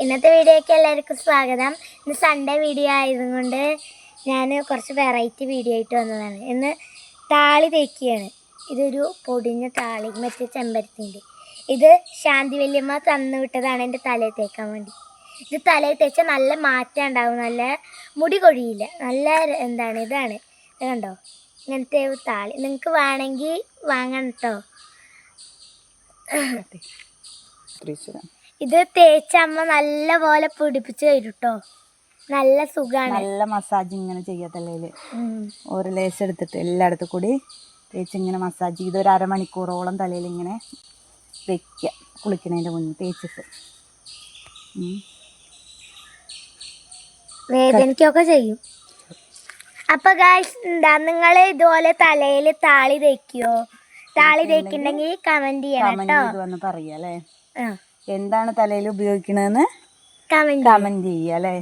ഇന്നത്തെ വീഡിയോയ്ക്ക് എല്ലാവർക്കും സ്വാഗതം. ഇന്ന് സൺഡേ വീഡിയോ ആയതുകൊണ്ട് ഞാൻ കുറച്ച് വെറൈറ്റി വീഡിയോ ആയിട്ട് വന്നതാണ്. ഇന്ന് താളി തേക്കുകയാണ്. ഇതൊരു പൊടിഞ്ഞ താളി, മറ്റേ ചെമ്പരത്തിൻ്റെ. ഇത് ശാന്തി വല്യമ്മ തന്നു വിട്ടതാണ് എൻ്റെ തലയിൽ തേക്കാൻ വേണ്ടി. ഇത് തലയിൽ തേച്ചാൽ നല്ല മാറ്റം ഉണ്ടാവും, നല്ല മുടി കൊഴിയില്ല, നല്ല ഇതാണ്. ഇത് കണ്ടോ, ഇങ്ങനത്തെ താളി നിങ്ങൾക്ക് വേണമെങ്കിൽ വാങ്ങണം കേട്ടോ. ഇത് തേച്ച അമ്മ നല്ല പോലെ പിടിപ്പിച്ച് തരും കേട്ടോ. നല്ല സുഖമാണ്, നല്ല മസാജ് ഇങ്ങനെ ചെയ്യാത്തല്ലേ. ഓരോ ലേസ് എടുത്തിട്ട് എല്ലായിടത്തും കൂടി തേച്ച് ഇങ്ങനെ മസാജ് ചെയ്ത് ഒരു അരമണിക്കൂറോളം തലയിൽ ഇങ്ങനെ വെക്കുക. കുളിക്കുന്നതിൻ്റെ മുന്നേ തേച്ചിട്ട് വേദനയ്ക്കൊക്കെ ചെയ്യും. അപ്പൊ ഗായ്സ്, നിങ്ങൾ ഇതുപോലെ തലയിൽ താളി തേക്കുവോ? താളി തേക്കുന്നുണ്ടെങ്കിൽ കമന്റ് ചെയ്യണം കേട്ടോ. പറയാല്ലേ എന്താണ് തലയിൽ ഉപയോഗിക്കണതെന്ന് കമന്റ് ചെയ്യാല്ലേ.